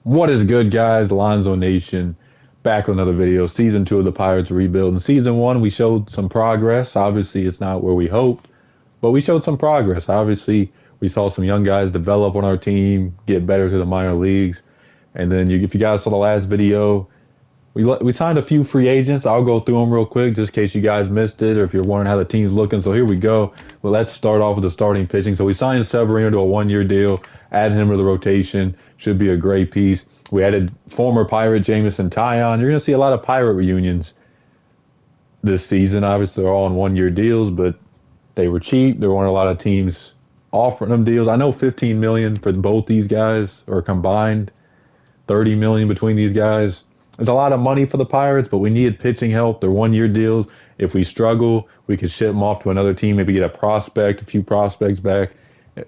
What is good, guys? Lonzo Nation back with another video. Season 2 of the Pirates rebuild. In Season 1, we showed some progress. Obviously, it's not where we hoped, but we showed some progress. Obviously, we saw some young guys develop on our team, get better to the minor leagues. And then, if you guys saw the last video, we signed a few free agents. I'll go through them real quick just in case you guys missed it or if you're wondering how the team's looking. So here we go. Well, let's start off with the starting pitching. So we signed Severino to a 1-year deal, added him to the rotation. Should be a great piece. We added former Pirate Jamison Tyon. You're going to see a lot of Pirate reunions this season. Obviously, they're all on 1-year deals, but they were cheap. There weren't a lot of teams offering them deals. I know $15 million for both these guys, or combined $30 million between these guys. It's a lot of money for the Pirates, but we needed pitching help. They're 1-year deals. If we struggle, we could ship them off to another team, maybe get a few prospects back.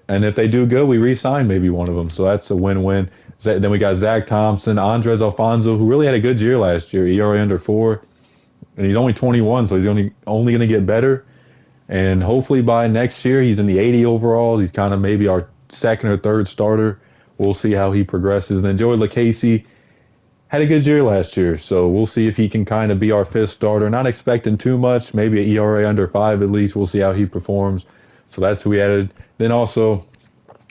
And if they do good, we re-sign maybe one of them. So that's a win-win. Then we got Zach Thompson, Andres Alfonso, who really had a good year last year, ERA under 4. And he's only 21, so he's only going to get better. And hopefully by next year, he's in the 80 overall. He's kind of maybe our second or third starter. We'll see how he progresses. And then Joey LaCasey had a good year last year, so we'll see if he can kind of be our 5th starter. Not expecting too much, maybe an ERA under 5 at least. We'll see how he performs. So that's who we added. Then also,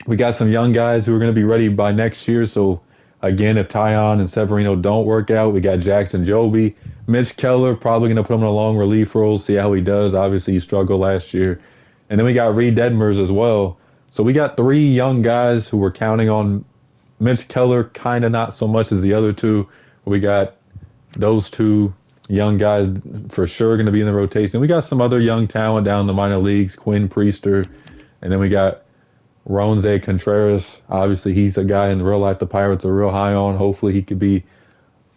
we got some young guys who are going to be ready by next year. So again, if Tyon and Severino don't work out, we got Jackson Joby. Mitch Keller, probably going to put him in a long relief role, see how he does. Obviously, he struggled last year. And then we got Reed Detmers as well. So we got 3 young guys who we're counting on. Mitch Keller, kind of not so much as the other 2. We got those 2 young guys for sure going to be in the rotation. We got some other young talent down in the minor leagues, Quinn Priester. And then we got Ronze Contreras. Obviously, he's a guy in real life the Pirates are real high on. Hopefully, he could be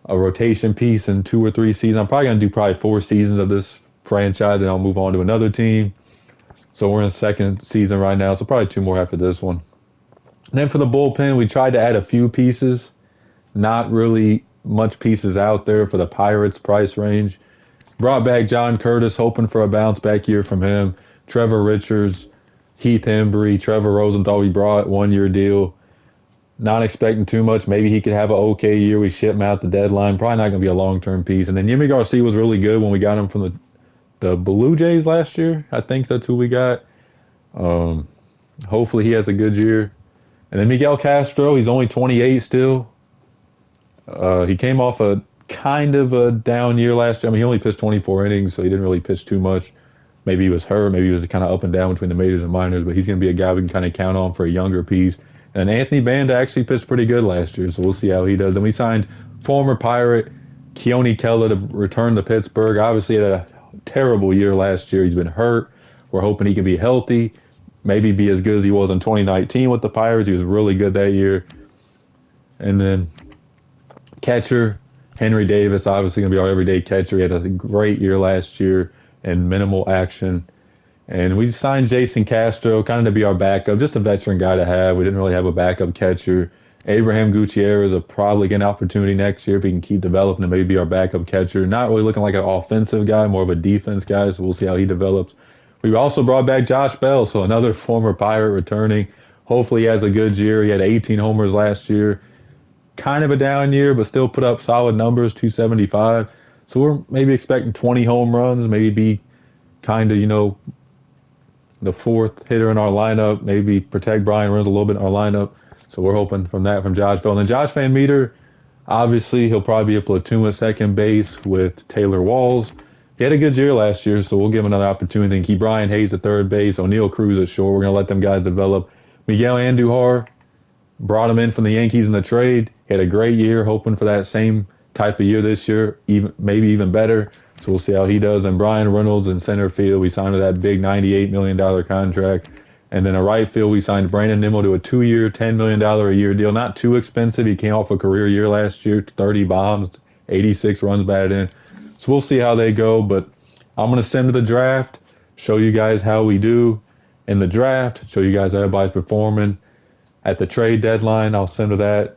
a rotation piece in 2 or 3 seasons. I'm probably going to do 4 seasons of this franchise, and I'll move on to another team. So we're in the 2nd season right now, so probably 2 more after this one. And then for the bullpen, we tried to add a few pieces. Not really much pieces out there for the Pirates price range. Brought back John Curtis, hoping for a bounce back year from him. Trevor Richards, Heath Hembree, Trevor Rosenthal we brought, 1-year deal. Not expecting too much. Maybe he could have an okay year. We ship him out the deadline. Probably not going to be a long-term piece. And then Yimi Garcia was really good when we got him from the Blue Jays last year. I think that's who we got. Hopefully he has a good year. And then Miguel Castro, he's only 28 still. He came off a kind of a down year last year. I mean, he only pitched 24 innings, so he didn't really pitch too much. Maybe he was hurt. Maybe he was kind of up and down between the majors and minors, but he's going to be a guy we can kind of count on for a younger piece. And Anthony Banda actually pitched pretty good last year, so we'll see how he does. And we signed former Pirate Keone Keller to return to Pittsburgh. Obviously, he had a terrible year last year. He's been hurt. We're hoping he can be healthy, maybe be as good as he was in 2019 with the Pirates. He was really good that year. And then catcher, Henry Davis, obviously going to be our everyday catcher. He had a great year last year and minimal action. And we signed Jason Castro kind of to be our backup, just a veteran guy to have. We didn't really have a backup catcher. Abraham Gutierrez will probably get an opportunity next year if he can keep developing and maybe be our backup catcher. Not really looking like an offensive guy, more of a defense guy, so we'll see how he develops. We also brought back Josh Bell, so another former Pirate returning. Hopefully he has a good year. He had 18 homers last year. Kind of a down year, but still put up solid numbers, 275. So we're maybe expecting 20 home runs, maybe be kind of, the 4th hitter in our lineup, maybe protect Brian Reynolds a little bit in our lineup. So we're hoping from Josh Bell. And then Josh Van Meter, obviously he'll probably be a platoon at second base with Taylor Walls. He had a good year last year, so we'll give him another opportunity and keep Brian Hayes at third base, O'Neill Cruz at short. We're going to let them guys develop. Miguel Andujar, brought him in from the Yankees in the trade. He had a great year, hoping for that same type of year this year, maybe even better. So we'll see how he does. And Brian Reynolds in center field, we signed to that big $98 million contract. And then a right field, we signed Brandon Nimmo to a 2-year, $10 million a year deal. Not too expensive. He came off a career year last year, 30 bombs, 86 runs batted in. So we'll see how they go. But I'm going to send to the draft, show you guys how we do in the draft, show you guys how everybody's performing. At the trade deadline, I'll send to that.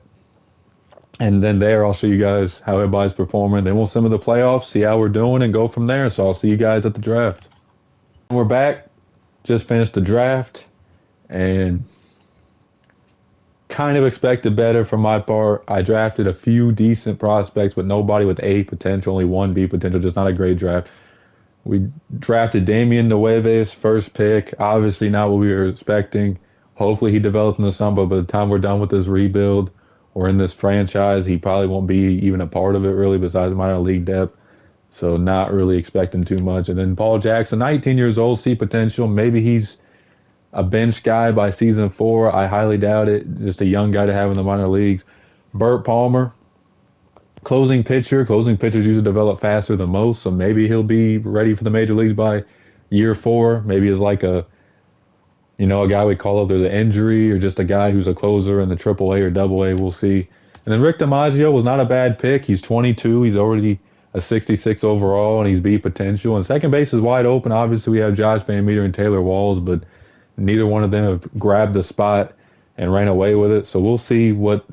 And then there, I'll show you guys how everybody's performing. Then we'll send to the playoffs, see how we're doing, and go from there. So I'll see you guys at the draft. We're back. Just finished the draft. And kind of expected better from my part. I drafted a few decent prospects, but nobody with A potential, only one B potential, just not a great draft. We drafted Damian Nueves, first pick. Obviously not what we were expecting. Hopefully he develops into something, but by the time we're done with this rebuild or in this franchise, he probably won't be even a part of it really besides minor league depth. So not really expecting too much. And then Paul Jackson, 19 years old, see potential. Maybe he's a bench guy by season 4. I highly doubt it. Just a young guy to have in the minor leagues. Burt Palmer, closing pitcher. Closing pitchers usually develop faster than most, so maybe he'll be ready for the major leagues by year 4. Maybe it's like a guy we call up there's an injury, or just a guy who's a closer in the AAA or AA. We'll see. And then Rick DiMaggio was not a bad pick. He's 22. He's already a 66 overall, and he's B potential. And second base is wide open. Obviously, we have Josh Van Meter and Taylor Walls, but neither one of them have grabbed the spot and ran away with it. So we'll see what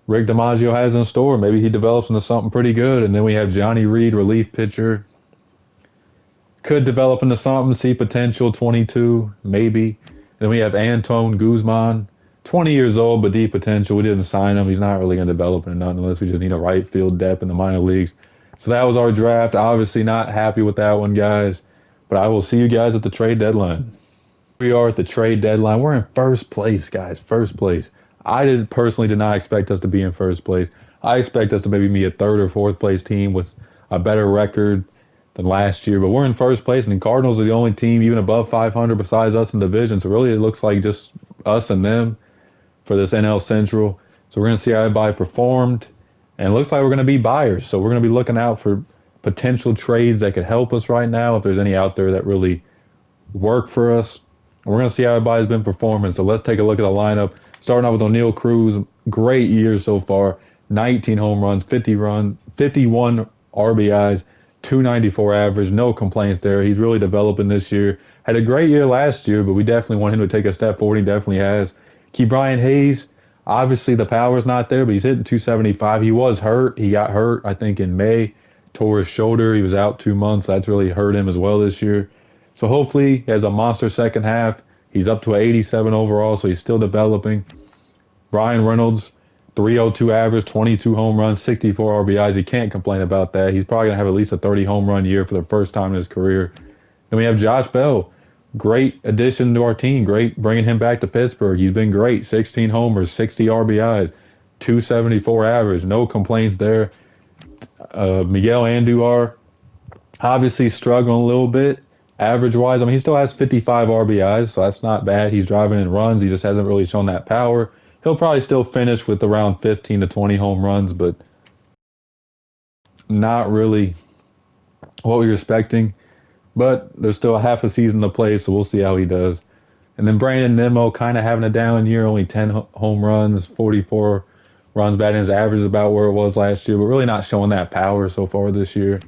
Rick DiMaggio has in store. Maybe he develops into something pretty good. And then we have Johnny Reed, relief pitcher. Could develop into something, see potential, 22, maybe. Then we have Anton Guzman, 20 years old, but deep potential. We didn't sign him. He's not really going to develop into nothing unless we just need a right field depth in the minor leagues. So that was our draft. Obviously not happy with that one, guys. But I will see you guys at the trade deadline. We are at the trade deadline. We're in first place, guys. First place. I personally did not expect us to be in first place. I expect us to maybe be a third or fourth place team with a better record than last year. But we're in first place, and the Cardinals are the only team even above 500 besides us in division. So really it looks like just us and them for this NL Central. So we're going to see how everybody performed. And it looks like we're going to be buyers. So we're going to be looking out for potential trades that could help us right now, if there's any out there that really work for us. We're going to see how everybody's been performing. So let's take a look at the lineup. Starting off with O'Neal Cruz. Great year so far. 19 home runs, 51 RBIs, 294 average. No complaints there. He's really developing this year. Had a great year last year, but we definitely want him to take a step forward. He definitely has. Ke'Bryan Hayes. Obviously, the power's not there, but he's hitting 275. He was hurt. He got hurt, I think, in May. Tore his shoulder. He was out 2 months. That's really hurt him as well this year. So hopefully he has a monster second half. He's up to an 87 overall, so he's still developing. Brian Reynolds, 302 average, 22 home runs, 64 RBIs. You can't complain about that. He's probably going to have at least a 30 home run year for the first time in his career. Then we have Josh Bell. Great addition to our team. Great bringing him back to Pittsburgh. He's been great. 16 homers, 60 RBIs, 274 average. No complaints there. Miguel Andujar, obviously struggling a little bit. Average-wise, I mean, he still has 55 RBIs, so that's not bad. He's driving in runs. He just hasn't really shown that power. He'll probably still finish with around 15 to 20 home runs, but not really what we were expecting. But there's still a half a season to play, so we'll see how he does. And then Brandon Nimmo kind of having a down year, only 10 home runs, 44 runs batting. His average is about where it was last year, but really not showing that power so far this year.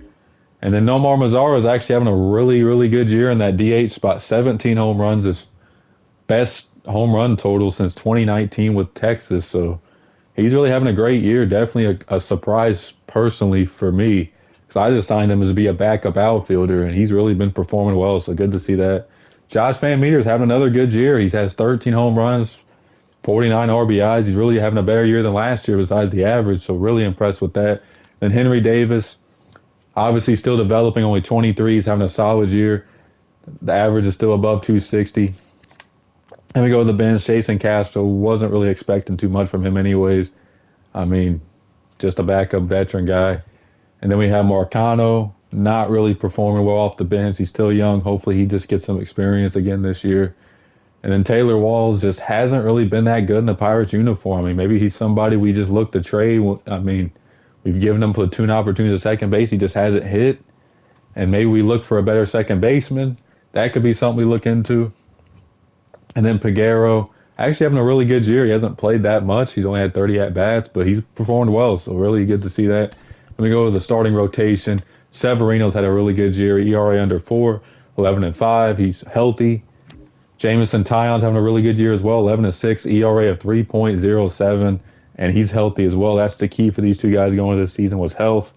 And then Nomar Mazara is actually having a really, really good year in that DH spot. 17 home runs, his best home run total since 2019 with Texas. So he's really having a great year. Definitely a surprise personally for me, because I just signed him to be a backup outfielder, and he's really been performing well. So good to see that. Josh Van Meter is having another good year. He has 13 home runs, 49 RBIs. He's really having a better year than last year besides the average. So really impressed with that. Then Henry Davis. Obviously still developing, only 23. He's having a solid year. The average is still above 260. And we go to the bench. Jason Castro, wasn't really expecting too much from him anyways. I mean, just a backup veteran guy. And then we have Marcano, not really performing well off the bench. He's still young. Hopefully he just gets some experience again this year. And then Taylor Walls just hasn't really been that good in the Pirates uniform. I mean, maybe he's somebody we just look to trade. I mean, we've given him platoon opportunities at second base. He just hasn't hit. And maybe we look for a better second baseman. That could be something we look into. And then Peguero, actually having a really good year. He hasn't played that much. He's only had 30 at-bats, but he's performed well, so really good to see that. Then we go to the starting rotation. Severino's had a really good year. ERA under 4, 11-5. He's healthy. Jameson Taillon's having a really good year as well. 11-6, ERA of 3.07. And he's healthy as well. That's the key for these two guys going into this season, was health.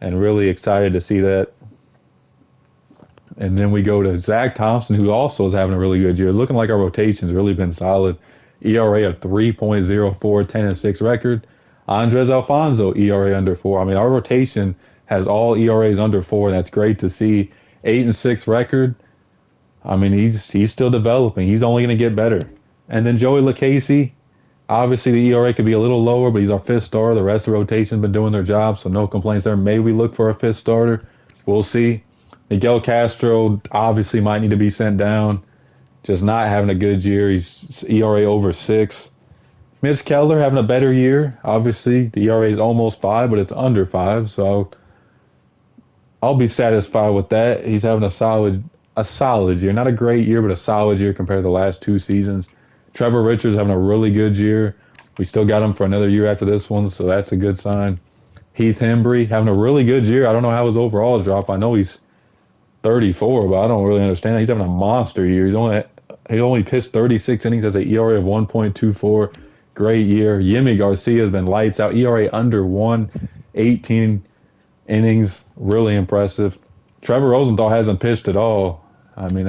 And really excited to see that. And then we go to Zach Thompson, who also is having a really good year. Looking like our rotation's really been solid. ERA of 3.04, 10-6 record. Andres Alfonso, ERA under 4. I mean, our rotation has all ERAs under 4, and that's great to see. 8-6 record. I mean, he's still developing. He's only going to get better. And then Joey Lucchesi, obviously the ERA could be a little lower, but he's our fifth starter. The rest of the rotation's been doing their job, so no complaints there. Maybe we look for a fifth starter. We'll see. Miguel Castro obviously might need to be sent down. Just not having a good year. He's ERA over 6. Mitch Keller having a better year. Obviously, the ERA is almost 5, but it's under 5, so I'll be satisfied with that. He's having a solid year. Not a great year, but a solid year compared to the last 2 seasons. Trevor Richards having a really good year. We still got him for another year after this one, so that's a good sign. Heath Hembry having a really good year. I don't know how his overalls drop. I know he's 34, but I don't really understand. He's having a monster year. He only pitched 36 innings, has an ERA of 1.24. Great year. Yimi Garcia has been lights out. ERA under 1, 18 innings. Really impressive. Trevor Rosenthal hasn't pitched at all. I mean,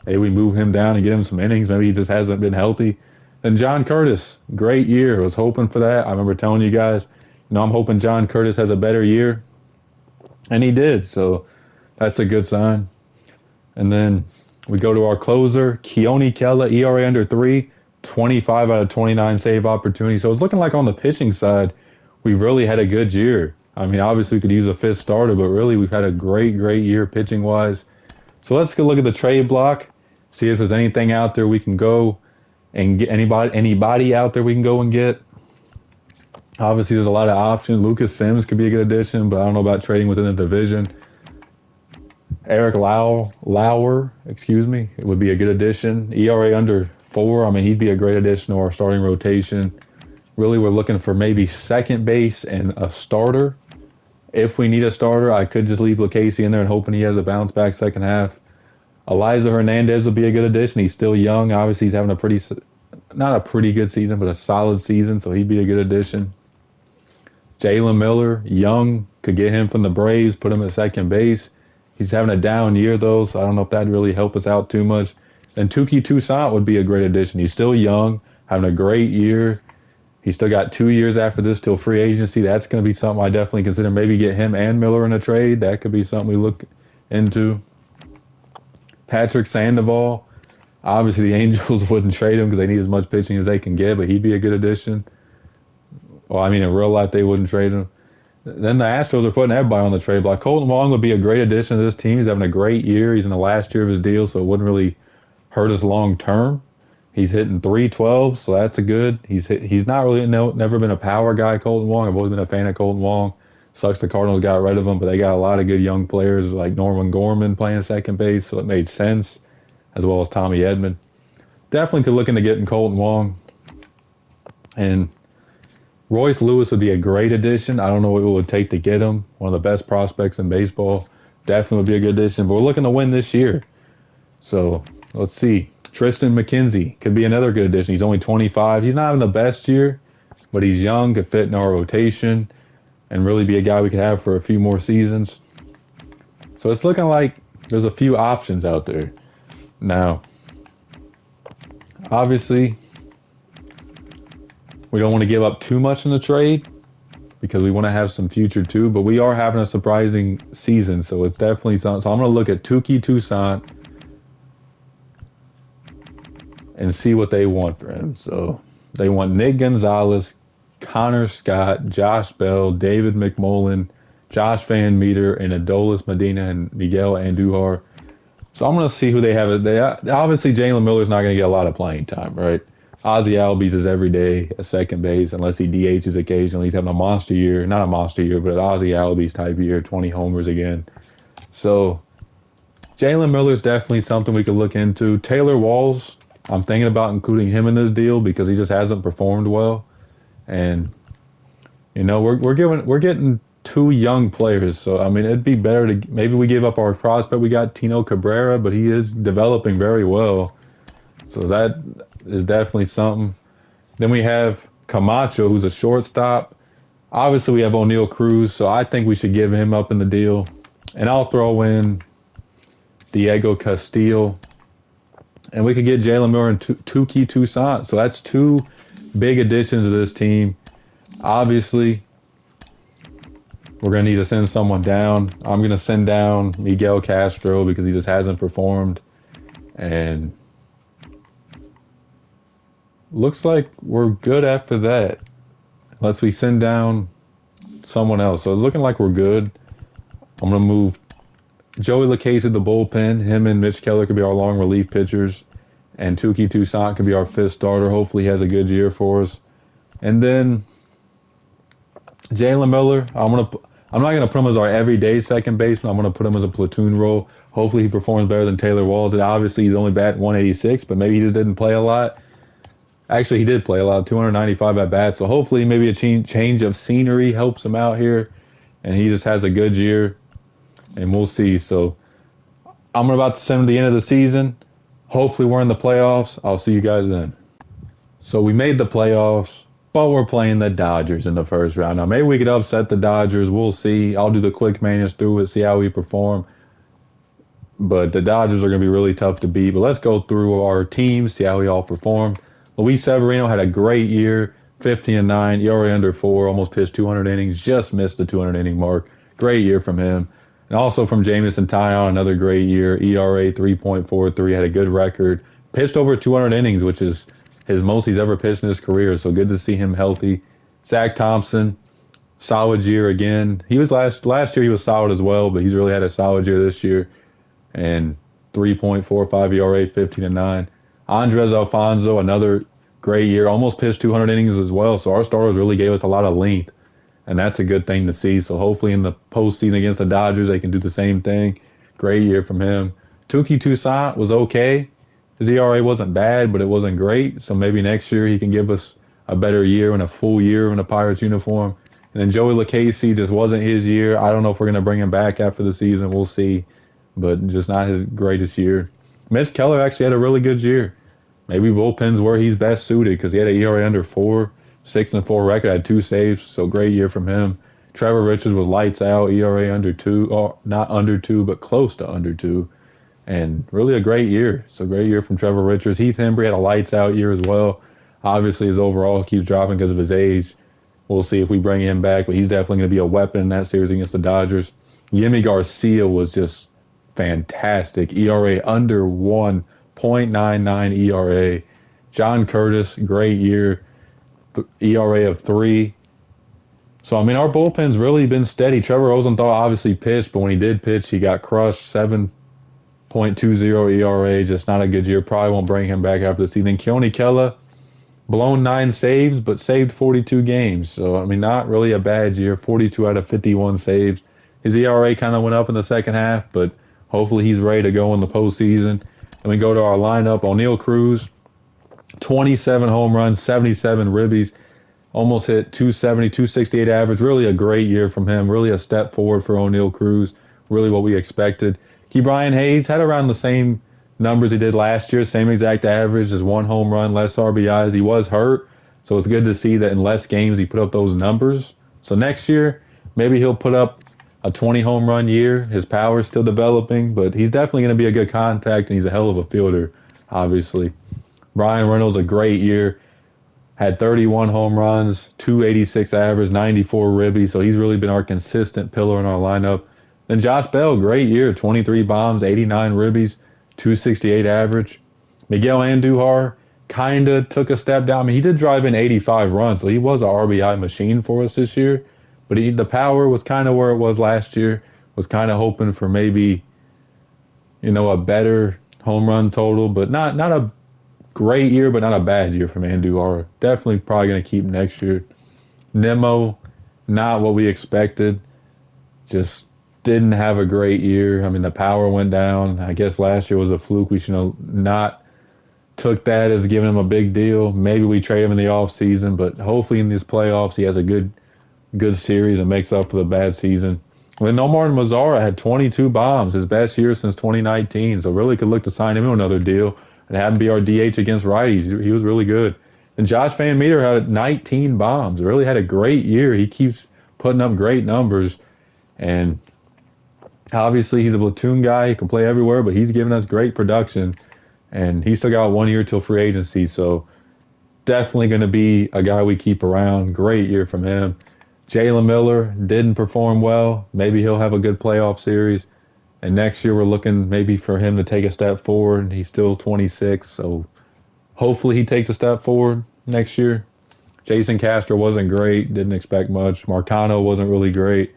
maybe we move him down and get him some innings. Maybe he just hasn't been healthy. And John Curtis, great year. I was hoping for that. I remember telling you guys, I'm hoping John Curtis has a better year. And he did, so that's a good sign. And then we go to our closer, Keone Kela, ERA under 3, 25 out of 29 save opportunities. So it's looking like on the pitching side, we really had a good year. I mean, obviously we could use a fifth starter, but really we've had a great year pitching-wise. So let's go look at the trade block, see if there's anything out there we can go and get anybody out there we can go and get. Obviously, there's a lot of options. Lucas Sims could be a good addition, but I don't know about trading within the division. Eric Lauer, it would be a good addition. ERA under 4. I mean, he'd be a great addition to our starting rotation. Really, we're looking for maybe second base and a starter. If we need a starter, I could just leave Lucchesi in there and hoping he has a bounce back second half. Eliza Hernandez would be a good addition. He's still young. Obviously, he's having not a pretty good season, but a solid season, so he'd be a good addition. Jalen Miller, young, could get him from the Braves, put him at second base. He's having a down year, though, so I don't know if that'd really help us out too much. And Touki Toussaint would be a great addition. He's still young, having a great year. He's still got 2 years after this till free agency. That's going to be something I definitely consider. Maybe get him and Miller in a trade. That could be something we look into. Patrick Sandoval. Obviously, the Angels wouldn't trade him because they need as much pitching as they can get, but he'd be a good addition. Well, I mean, in real life, they wouldn't trade him. Then the Astros are putting everybody on the trade block. Colton Wong would be a great addition to this team. He's having a great year. He's in the last year of his deal, so it wouldn't really hurt us long term. He's hitting .312, so that's a good. He's not really never been a power guy, Colton Wong. I've always been a fan of Colton Wong. Sucks the Cardinals got rid of him, but they got a lot of good young players like Norman Gorman playing second base, so it made sense, as well as Tommy Edman. Definitely could look into getting Colton Wong. And Royce Lewis would be a great addition. I don't know what it would take to get him. One of the best prospects in baseball. Definitely would be a good addition, but we're looking to win this year. So let's see. Tristan McKenzie could be another good addition. He's only 25. He's not having the best year, but he's young, could fit in our rotation, and really be a guy we could have for a few more seasons. So it's looking like there's a few options out there. Now, obviously, we don't want to give up too much in the trade because we want to have some future too, but we are having a surprising season, so it's definitely something. So I'm going to look at Touki Toussaint and see what they want for him. So they want Nick Gonzalez, Connor Scott, Josh Bell, David McMullen, Josh Van Meter, and Adolis Medina and Miguel Andujar. So I'm going to see who they have. Obviously, Jalen Miller's not going to get a lot of playing time, right? Ozzie Albies is every day at second base unless he DHs occasionally. He's having a monster year. Not a monster year, but an Ozzie Albies type year, 20 homers again. So Jalen Miller's definitely something we could look into. Taylor Walls, I'm thinking about including him in this deal because he just hasn't performed well. And, we're getting 2 young players. So, I mean, it'd be better to maybe we give up our prospect. We got Tino Cabrera, but he is developing very well. So that is definitely something. Then we have Camacho, who's a shortstop. Obviously, we have O'Neal Cruz, so I think we should give him up in the deal. And I'll throw in Diego Castillo And we could get Jalen Miller and Tukey Toussaint. So that's two big additions to this team. Obviously, we're going to need to send someone down. I'm going to send down Miguel Castro because he just hasn't performed. And looks like we're good after that. Unless we send down someone else. So it's looking like we're good. I'm going to move Joey Lucchesi to the bullpen. Him and Mitch Keller could be our long relief pitchers. And Tukey Toussaint could be our fifth starter. Hopefully he has a good year for us. And then Jalen Miller, I'm not gonna put him as our everyday second baseman. I'm gonna put him as a platoon role. Hopefully he performs better than Taylor Walden. Obviously he's only batting 186, but maybe he just didn't play a lot. Actually, he did play a lot, 295 at bats. So hopefully maybe a change of scenery helps him out here, and he just has a good year, and we'll see. So I'm about to send him to the end of the season. Hopefully we're in the playoffs. I'll see you guys then. So we made the playoffs, but we're playing the Dodgers in the first round. Now, maybe we could upset the Dodgers. We'll see. I'll do the quick manage through it, see how we perform. But the Dodgers are going to be really tough to beat. But let's go through our teams, see how we all performed. Luis Severino had a great year, 15-9, ERA under 4, almost pitched 200 innings, just missed the 200 inning mark. Great year from him. And also from Jameson Taillon, another great year, ERA 3.43, had a good record. Pitched over 200 innings, which is his most he's ever pitched in his career, so good to see him healthy. Zach Thompson, solid year again. He was last year he was solid as well, but he's really had a solid year this year. And 3.45 ERA, 15-9. Andres Alfonso, another great year, almost pitched 200 innings as well. So our starters really gave us a lot of length, and that's a good thing to see. So hopefully in the postseason against the Dodgers, they can do the same thing. Great year from him. Tukey Toussaint was okay. His ERA wasn't bad, but it wasn't great. So maybe next year he can give us a better year and a full year in a Pirates uniform. And then Joey Lucchesi just wasn't his year. I don't know if we're going to bring him back after the season. We'll see, but just not his greatest year. Mitch Keller actually had a really good year. Maybe bullpen's where he's best suited because he had an ERA under 4, 6-4 record, had 2 saves, so great year from him. Trevor Richards was lights out, ERA under 2, or not under 2, but close to under 2, and really a great year. So great year from Trevor Richards. Heath Hembry had a lights out year as well. Obviously his overall keeps dropping because of his age. We'll see if we bring him back, but he's definitely going to be a weapon in that series against the Dodgers. Yimi Garcia was just fantastic. ERA under 1, 0.99 ERA. John Curtis, great year. ERA of 3. So, I mean, our bullpen's really been steady. Trevor Rosenthal obviously pitched, but when he did pitch, he got crushed. 7.20 ERA, just not a good year. Probably won't bring him back after the season. Keone Kela, blown 9 saves, but saved 42 games. So, I mean, not really a bad year. 42 out of 51 saves. His ERA kind of went up in the second half, but hopefully he's ready to go in the postseason. And we go to our lineup. O'Neal Cruz, 27 home runs, 77 ribbies, almost hit 270, 268 average. Really a great year from him. Really a step forward for O'Neal Cruz. Really what we expected. Ke'Bryan Hayes had around the same numbers he did last year, same exact average, just 1 home run, less RBIs. He was hurt, so it's good to see that in less games he put up those numbers. So next year, maybe he'll put up a 20 home run year. His power's still developing, but he's definitely going to be a good contact, and he's a hell of a fielder, obviously. Brian Reynolds, a great year. Had 31 home runs, 286 average, 94 ribbies, so he's really been our consistent pillar in our lineup. Then Josh Bell, great year, 23 bombs, 89 ribbies, 268 average. Miguel Andujar kind of took a step down. I mean, he did drive in 85 runs, so he was an RBI machine for us this year. But the power was kind of where it was last year. Was kind of hoping for maybe, a better home run total, but not a great year, but not a bad year from Andujar. Definitely probably going to keep next year. Nemo, not what we expected. Just didn't have a great year. I mean, the power went down. I guess last year was a fluke. We should have not took that as giving him a big deal. Maybe we trade him in the offseason, but hopefully in these playoffs he has a good series and makes up for the bad season. Then Nomar Mazara had 22 bombs, his best year since 2019, so really could look to sign him to another deal and have him be our DH against righties. He was really good. And Josh Van Meter had 19 bombs, really had a great year. He keeps putting up great numbers, and obviously he's a platoon guy. He can play everywhere, but he's giving us great production. and he still got 1 year till free agency. So definitely going to be a guy we keep around. Great year from him. Jalen Miller didn't perform well. Maybe he'll have a good playoff series. And next year we're looking maybe for him to take a step forward. He's still 26, so hopefully he takes a step forward next year. Jason Castro wasn't great. Didn't expect much. Marcano wasn't really great.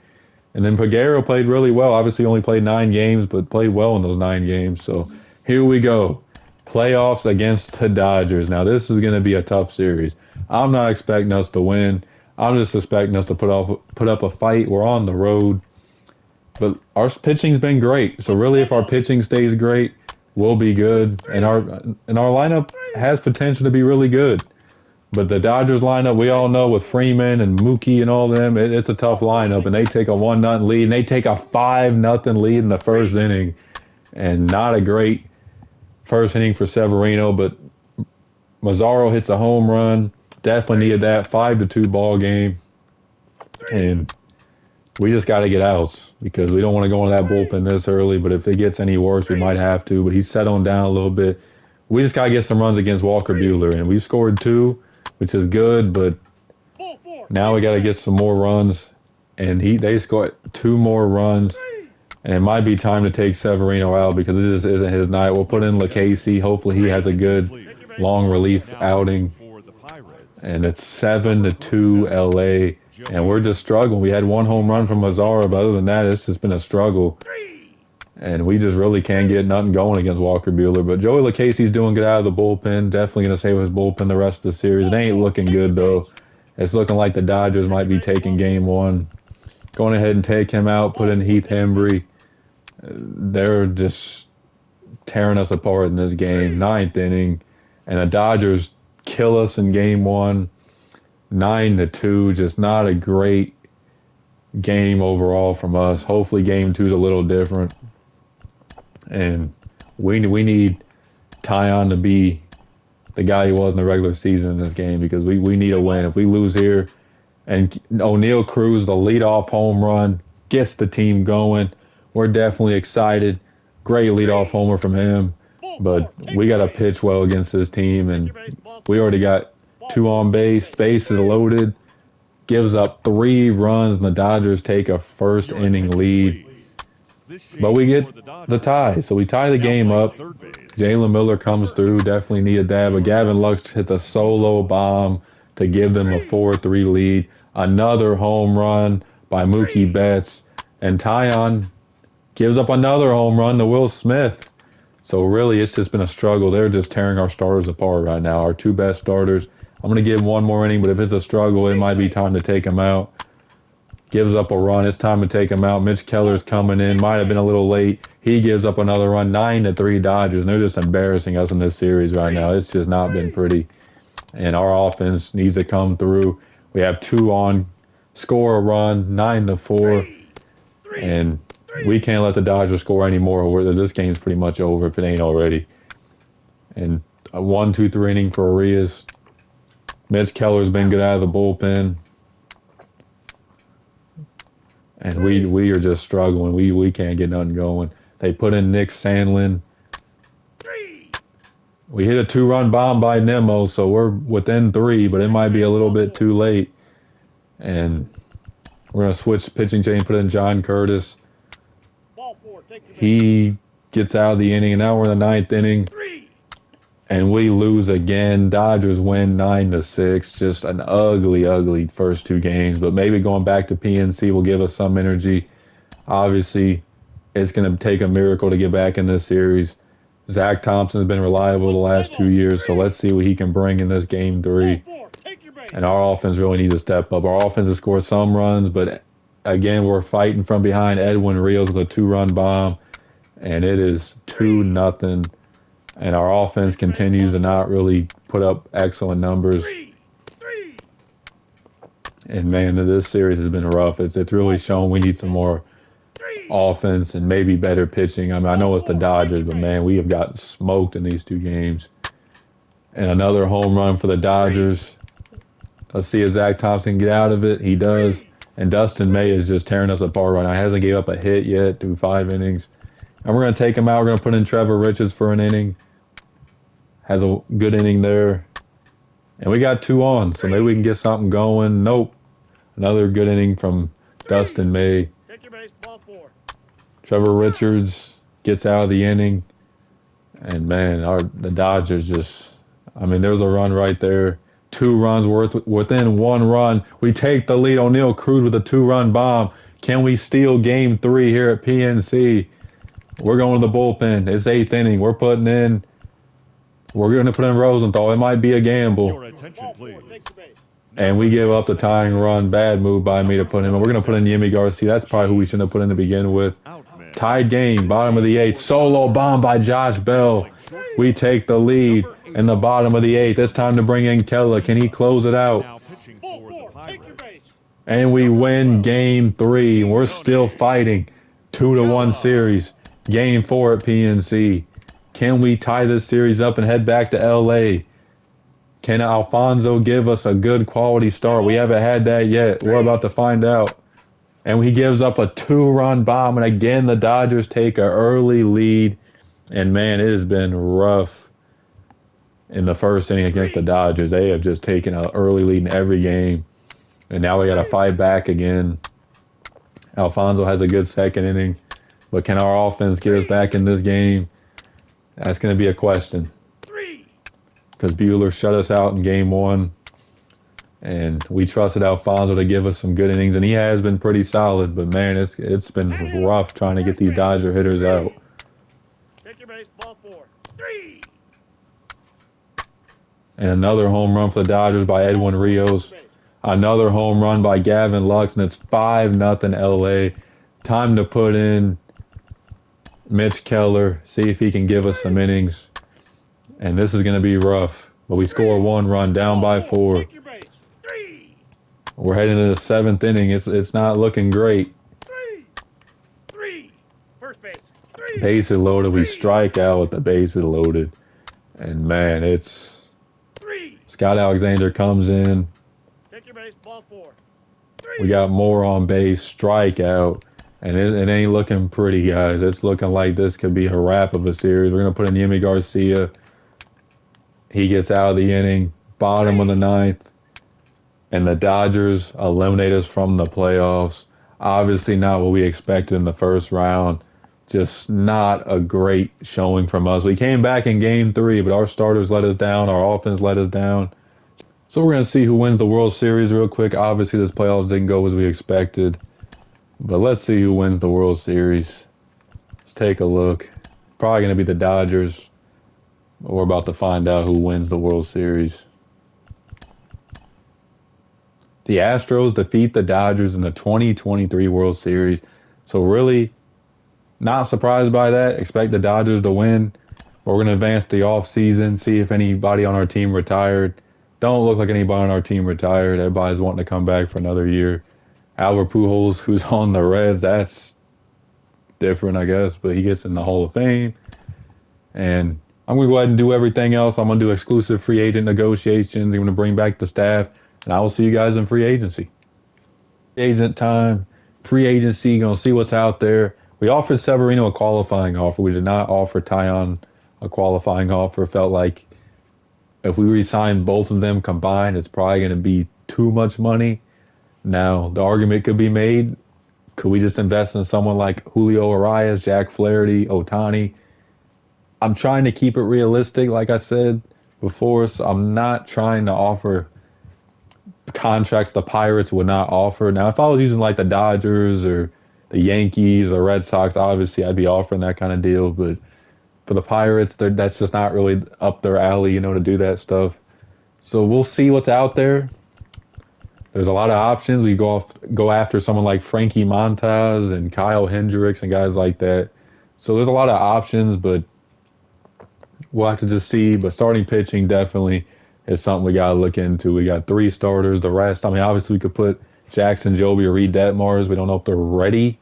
And then Peguero played really well. Obviously only played 9 games, but played well in those 9 games. So here we go. Playoffs against the Dodgers. Now this is going to be a tough series. I'm not expecting us to win. I'm just expecting us to put up a fight. We're on the road. But our pitching's been great. So really if our pitching stays great, we'll be good. And our lineup has potential to be really good. But the Dodgers lineup, we all know with Freeman and Mookie and all them, it's a tough lineup. And they take a 1-0 lead, and they take a 5-0 lead in the first inning. And not a great first inning for Severino, but Mazzaro hits a home run. Definitely needed that 5-2 ball game. And we just got to get outs because we don't want to go into that bullpen this early. But if it gets any worse, we might have to. But he's settling down a little bit. We just got to get some runs against Walker Buehler. And we scored 2, which is good. But now we got to get some more runs. And they scored 2 more runs. And it might be time to take Severino out because it just isn't his night. We'll put in LaCasey. Hopefully he has a good long relief outing. And it's 7-2 LA. And we're just struggling. We had 1 home run from Mazzara, but other than that, it's just been a struggle. And we just really can't get nothing going against Walker Buehler. But Joey LaCasey's doing good out of the bullpen. Definitely going to save his bullpen the rest of the series. It ain't looking good, though. It's looking like the Dodgers might be taking game 1. Going ahead and take him out, put in Heath Hembry. They're just tearing us apart in this game. 9th inning. And the Dodgers kill us in game 1. 9-2. Just not a great game overall from us. Hopefully game 2 is a little different. And we need Tyon to be the guy he was in the regular season in this game because we need a win. If we lose here, and O'Neal Cruz, the leadoff home run, gets the team going, we're definitely excited. Great leadoff homer from him. But we got to pitch well against this team, and we already got 2 on base. Base is loaded. Gives up 3 runs, and the Dodgers take a first inning lead. But we get the tie, so we tie the game up. Jalen Miller comes through, definitely needed that. But Gavin Lux hits a solo bomb to give them a 4-3 lead. Another home run by Mookie Betts. And Tyon gives up another home run to Will Smith. So really, it's just been a struggle. They're just tearing our starters apart right now, our 2 best starters. I'm going to give 1 more inning, but if it's a struggle, it might be time to take him out. Gives up a run. It's time to take him out. Mitch Keller's coming in. Might have been a little late. He gives up another run. 9-3 Dodgers. And they're just embarrassing us in this series right now. It's just not been pretty. And our offense needs to come through. We have 2 on, score a run, 9-4. And we can't let the Dodgers score anymore. This game's pretty much over if it ain't already. And a 1-2-3 inning for Arias. Mitch Keller's been good out of the bullpen. And we are just struggling. We can't get nothing going. They put in Nick Sandlin. We hit a 2-run bomb by Nemo, so we're within 3, but it might be a little bit too late. And we're going to switch pitching change, put in John Curtis. He gets out of the inning, and now we're in the 9th inning. And we lose again. Dodgers win 9-6. Just an ugly, ugly first 2 games. But maybe going back to PNC will give us some energy. Obviously, it's going to take a miracle to get back in this series. Zach Thompson has been reliable the last 2 years, so let's see what he can bring in this game 3. And our offense really needs to step up. Our offense has scored some runs, but again, we're fighting from behind. Edwin Rios with a 2-run bomb, and it is 2-0. And our offense continues to not really put up excellent numbers. And man, this series has been rough. It's really shown we need some more offense and maybe better pitching. I mean, I know it's the Dodgers, but man, we have gotten smoked in these 2 games. And another home run for the Dodgers. Let's see if Zach Thompson can get out of it. He does. And Dustin May is just tearing us apart right now. He hasn't gave up a hit yet through 5 innings. And we're going to take him out. We're going to put in Trevor Richards for an inning. has a good inning there. And we got 2 on, so maybe we can get something going. Nope. Another good inning from Dustin May. Take your base, ball 4. Trevor Richards gets out of the inning. And, man, the Dodgers just, I mean, there's a run right there. 2 runs within 1 run. We take the lead. O'Neill Cruz with a 2-run bomb. Can we steal game 3 here at PNC? We're going to the bullpen. It's 8th inning. We're going to put in Rosenthal. It might be a gamble. Your attention, please. And we give up the tying run. Bad move by me to put him in. We're going to put in Yimi Garcia. That's probably who we shouldn't have put in to begin with. Tied game, bottom of the 8th. Solo bomb by Josh Bell. We take the lead in the bottom of the 8th. It's time to bring in Keller. Can he close it out? And we win game 3. We're still fighting. 2-1 series. Game 4 at PNC. Can we tie this series up and head back to LA? Can Alfonso give us a good quality start? We haven't had that yet. We're about to find out. And he gives up a 2-run bomb. And again, the Dodgers take an early lead. And, man, it has been rough in the first inning against the Dodgers. They have just taken an early lead in every game. And now we got to fight back again. Alfonso has a good second inning. But can our offense get us back in this game? That's going to be a question. Because Buehler shut us out in game 1. And we trusted Alfonso to give us some good innings. And he has been pretty solid. But, man, it's been rough trying to get these Dodger hitters out. Take your base, ball 4. 3. And another home run for the Dodgers by Edwin Rios. Another home run by Gavin Lux. And it's 5-0 LA. Time to put in Mitch Keller. See if he can give us some innings. And this is going to be rough. But we score 1 run, down by 4. We're heading to the 7th inning. It's not looking great. 3. First base. Bases loaded. We strike out with the bases loaded. And, man, it's... Scott Alexander comes in. Take your base, ball 4. We got more on base, strikeout. And it ain't looking pretty, guys. It's looking like this could be a wrap of a series. We're going to put in Yimi Garcia. He gets out of the inning, bottom of the 9th. And the Dodgers eliminate us from the playoffs. Obviously not what we expected in the first round. Just not a great showing from us. We came back in game 3, but our starters let us down. Our offense let us down. So we're going to see who wins the World Series real quick. Obviously, this playoffs didn't go as we expected. But let's see who wins the World Series. Let's take a look. Probably going to be the Dodgers. We're about to find out who wins the World Series. The Astros defeat the Dodgers in the 2023 World Series. So really, not surprised by that. Expect the Dodgers to win. We're going to advance the offseason, see if anybody on our team retired. Don't look like anybody on our team retired. Everybody's wanting to come back for another year. Albert Pujols, who's on the Reds, that's different, I guess, but he gets in the Hall of Fame. And I'm going to go ahead and do everything else. I'm going to do exclusive free agent negotiations. I'm going to bring back the staff. And I will see you guys in free agency. Agent time, free agency, going to see what's out there. We offered Severino a qualifying offer. We did not offer Tyon a qualifying offer. Felt like if we re-signed both of them combined, it's probably going to be too much money. Now, the argument could be made, could we just invest in someone like Julio Urias, Jack Flaherty, Ohtani? I'm trying to keep it realistic, like I said before, so I'm not trying to offer contracts the Pirates would not offer. Now, if I was using like the Dodgers or the Yankees or Red Sox, obviously I'd be offering that kind of deal. But for the Pirates, that's just not really up their alley, to do that stuff. So we'll see what's out there. There's a lot of options. We go after someone like Frankie Montas and Kyle Hendricks and guys like that. So there's a lot of options, but we'll have to just see. But starting pitching definitely is something we got to look into. We got 3 starters. The rest, obviously we could put Jackson Joby or Reed Detmers. We don't know if they're ready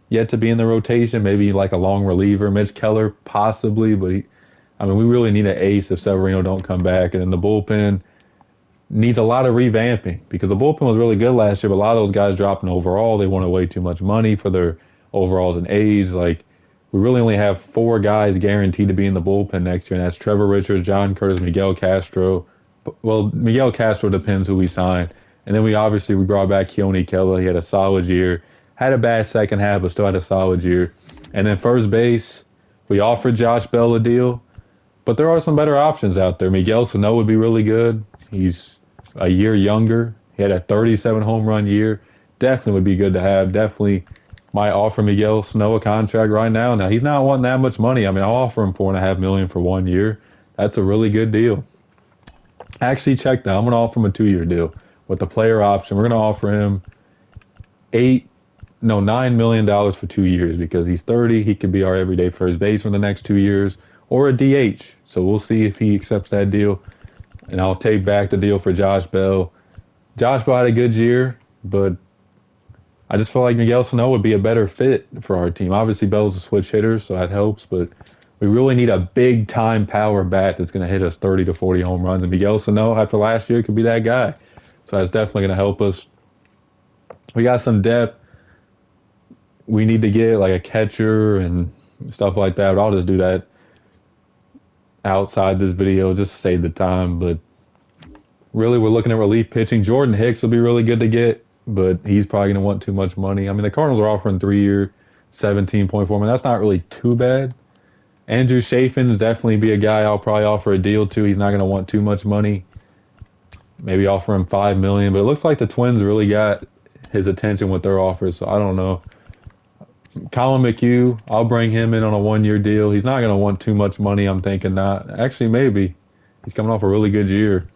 yet to be in the rotation. Maybe like a long reliever. Mitch Keller, possibly. But, we really need an ace if Severino don't come back. And then the bullpen needs a lot of revamping because the bullpen was really good last year, but a lot of those guys dropping overall. They wanted way too much money for their overalls and age. we really only have 4 guys guaranteed to be in the bullpen next year, and that's Trevor Richards, John Curtis, Miguel Castro. Well, Miguel Castro depends who we sign. And then we brought back Keone Keller. He had a solid year. Had a bad second half, but still had a solid year. And then first base, we offered Josh Bell a deal. But there are some better options out there. Miguel Sano would be really good. He's a year younger. He had a 37 home run year. Definitely would be good to have. Definitely might offer Miguel Sano a contract right now. Now, he's not wanting that much money. I mean, I'll offer him $4.5 million for 1 year. That's a really good deal. Actually, check that. I'm going to offer him a 2-year deal with the player option. We're going to offer him $9 million for 2 years because he's 30. He could be our everyday first baseman the next 2 years or a DH. So we'll see if he accepts that deal. And I'll take back the deal for Josh Bell. Josh Bell had a good year, but I just feel like Miguel Sano would be a better fit for our team. Obviously, Bell's a switch hitter, so that helps, but we really need a big-time power bat that's going to hit us 30 to 40 home runs. And Miguel Sano, after last year, could be that guy. So that's definitely going to help us. We got some depth. We need to get like a catcher and stuff like that, but I'll just do that outside this video just to save the time. But really, we're looking at relief pitching. Jordan Hicks will be really good to get, but he's probably going to want too much money. I mean, the Cardinals are offering 3-year, $17.4 million. That's not really too bad. Andrew Chafin is definitely be a guy I'll probably offer a deal to. He's not going to want too much money. Maybe offer him $5 million, but it looks like the Twins really got his attention with their offers, so I don't know. Colin McHugh, I'll bring him in on a 1-year deal. He's not going to want too much money, I'm thinking not. Actually, maybe. He's coming off a really good year.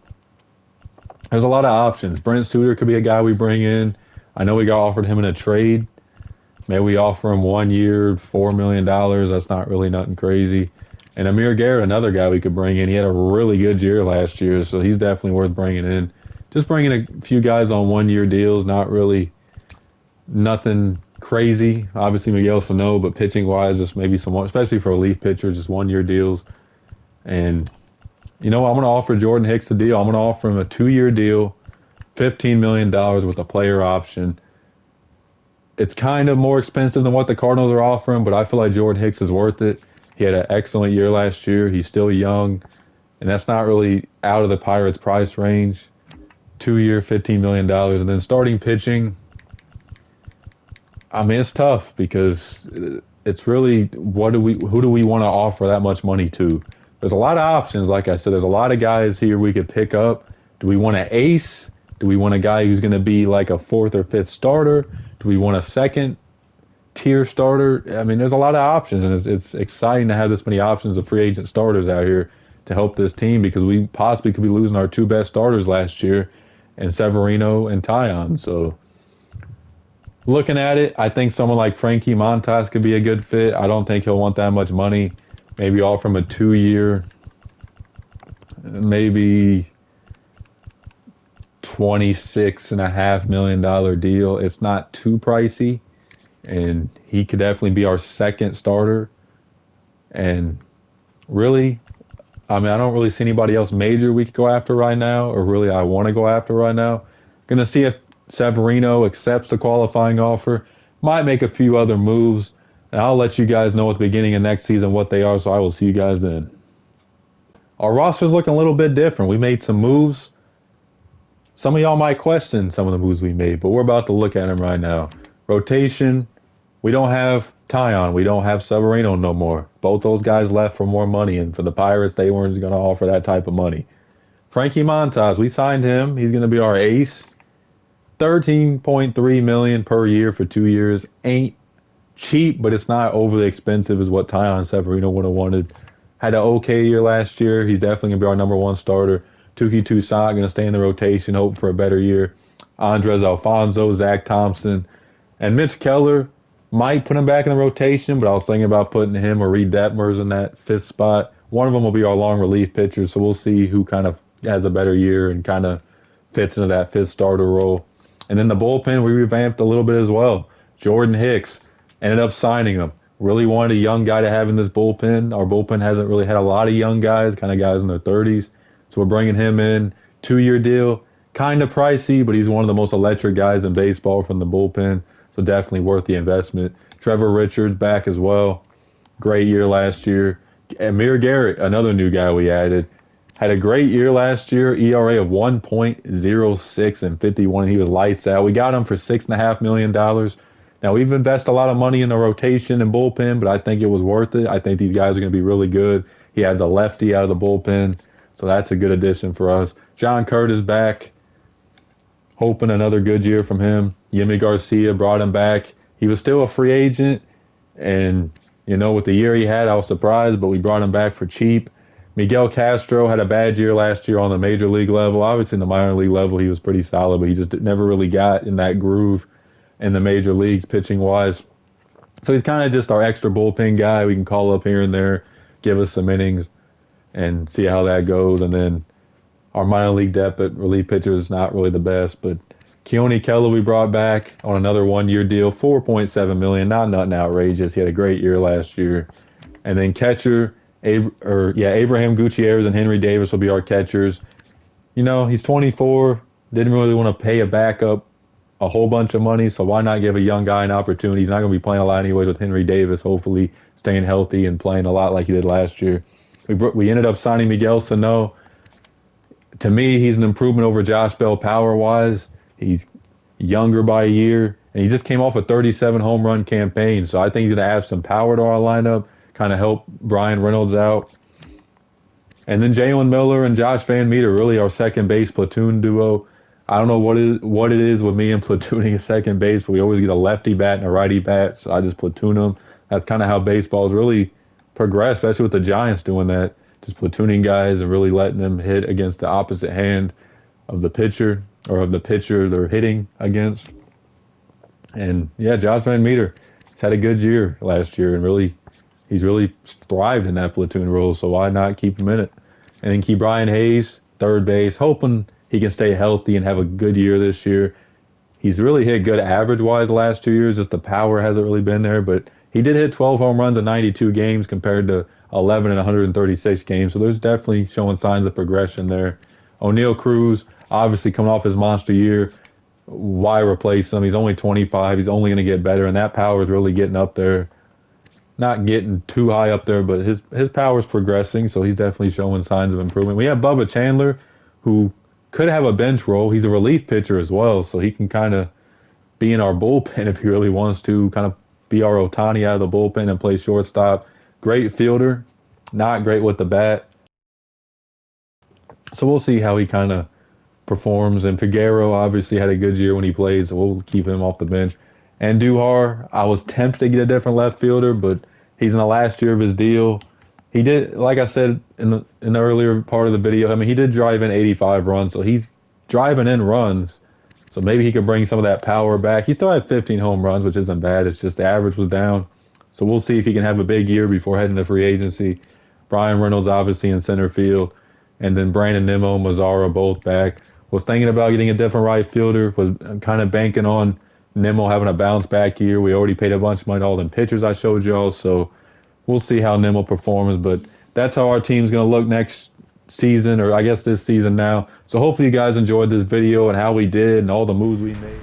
There's a lot of options. Brent Suter could be a guy we bring in. I know we got offered him in a trade. Maybe we offer him 1 year, $4 million. That's not really nothing crazy. And Amir Garrett, another guy we could bring in. He had a really good year last year, so he's definitely worth bringing in. Just bringing a few guys on 1-year deals, not really nothing crazy. Obviously, Miguel Sano, but pitching-wise, just maybe some more, especially for relief pitchers, just 1-year deals. And, I'm going to offer Jordan Hicks a deal. I'm going to offer him a 2-year deal, $15 million with a player option. It's kind of more expensive than what the Cardinals are offering, but I feel like Jordan Hicks is worth it. He had an excellent year last year. He's still young, and that's not really out of the Pirates' price range. 2-year, $15 million. And then starting pitching, I mean, it's tough because it's really who do we want to offer that much money to? There's a lot of options. Like I said, there's a lot of guys here we could pick up. Do we want an ace? Do we want a guy who's going to be like a 4th or 5th starter? Do we want a 2nd-tier starter? I mean, there's a lot of options, and it's exciting to have this many options of free agent starters out here to help this team because we possibly could be losing our 2 best starters last year in Severino and Taillon. So looking at it, I think someone like Frankie Montas could be a good fit. I don't think he'll want that much money. Maybe offer him a 2-year, maybe $26.5 million deal. It's not too pricey, and he could definitely be our 2nd starter. And really, I mean, I don't really see anybody else major we could go after right now, or really I want to go after right now. Gonna see if Severino accepts the qualifying offer. Might make a few other moves, and I'll let you guys know at the beginning of next season what they are, so I will see you guys then. Our roster's looking a little bit different. We made some moves. Some of y'all might question some of the moves we made, but we're about to look at them right now. Rotation, we don't have Taillon. We don't have Severino no more. Both those guys left for more money, and for the Pirates, they weren't going to offer that type of money. Frankie Montas, we signed him. He's going to be our ace. $13.3 million per year for 2 years. Ain't cheap, but it's not overly expensive as what Taillon Severino would have wanted. Had an okay year last year. He's definitely going to be our number 1 starter. Touki Toussaint going to stay in the rotation, hope for a better year. Andres Alfonso, Zach Thompson, and Mitch Keller might put him back in the rotation, but I was thinking about putting him or Reed Detmers in that 5th spot. One of them will be our long relief pitcher, so we'll see who kind of has a better year and kind of fits into that 5th starter role. And then the bullpen, we revamped a little bit as well. Jordan Hicks, ended up signing him. Really wanted a young guy to have in this bullpen. Our bullpen hasn't really had a lot of young guys, kind of guys in their 30s. So we're bringing him in. 2-year deal. Kind of pricey, but he's one of the most electric guys in baseball from the bullpen. So definitely worth the investment. Trevor Richards back as well. great year last year. Amir Garrett, another new guy we added, had a great year last year. ERA of 1.06 and 51. He was lights out. We got him for $6.5 million. Now, we've invested a lot of money in the rotation and bullpen, but I think it was worth it. I think these guys are going to be really good. He has a lefty out of the bullpen, so that's a good addition for us. John Curtis back, hoping another good year from him. Yimi Garcia brought him back. He was still a free agent, and, you know, with the year he had, I was surprised, but we brought him back for cheap. Miguel Castro had a bad year last year on the major league level. Obviously, in the minor league level, he was pretty solid, but he just never really got in that groove in the major leagues pitching-wise. So he's kind of just our extra bullpen guy we can call up here and there, give us some innings, and see how that goes. And then our minor league depth at relief pitcher is not really the best, but Keone Keller we brought back on another one-year deal, $4.7 million, not nothing outrageous. He had a great year last year. And then catcher, Abraham Gutierrez and Henry Davis will be our catchers. You know, he's 24, didn't really want to pay a backup a whole bunch of money, so why not give a young guy an opportunity? He's not going to be playing a lot anyways with Henry Davis, hopefully staying healthy and playing a lot like he did last year. We ended up signing Miguel Sano. To me, he's an improvement over Josh Bell power-wise. He's younger by a year, and he just came off a 37 home run campaign, so I think he's going to add some power to our lineup, kind of help Brian Reynolds out. And then Jalen Miller and Josh Van Meter, really our second base platoon duo. I don't know what it is with me and platooning a second base, but we always get a lefty bat and a righty bat, so I just platoon them. That's kind of how baseball's really progressed, especially with the Giants doing that, just platooning guys and really letting them hit against the opposite hand of the pitcher, or of the pitcher they're hitting against. And yeah, Josh Van Meter has had a good year last year, and he's really thrived in that platoon role, so why not keep him in it? And then keep Brian Hayes, third base, hoping he can stay healthy and have a good year this year. He's really hit good average-wise the last 2 years, just the power hasn't really been there, but he did hit 12 home runs in 92 games compared to 11 in 136 games, so there's definitely showing signs of progression there. O'Neal Cruz, obviously coming off his monster year, why replace him? He's only 25, he's only going to get better, and that power is really getting up there. Not getting too high up there, but his power is progressing, so he's definitely showing signs of improvement. We have Bubba Chandler, who could have a bench role. He's a relief pitcher as well, so he can kind of be in our bullpen if he really wants to, kind of be our Ohtani out of the bullpen and play shortstop. Great fielder, not great with the bat. So we'll see how he kind of performs. And Figueroa obviously had a good year when he played, so we'll keep him off the bench. And Duhar, I was tempted to get a different left fielder, but he's in the last year of his deal. He did, like I said in the earlier part of the video, I mean, he did drive in 85 runs, so he's driving in runs. So maybe he could bring some of that power back. He still had 15 home runs, which isn't bad. It's just the average was down. So we'll see if he can have a big year before heading to free agency. Brian Reynolds obviously in center field. And then Brandon Nimmo and Mazzara both back. Was thinking about getting a different right fielder. Was kind of banking on Nimmo having a bounce back year. We already paid a bunch of money to all them pitchers I showed y'all. So we'll see how Nimmo performs, but that's how our team's going to look next season, or I guess this season now. So hopefully you guys enjoyed this video and how we did and all the moves we made.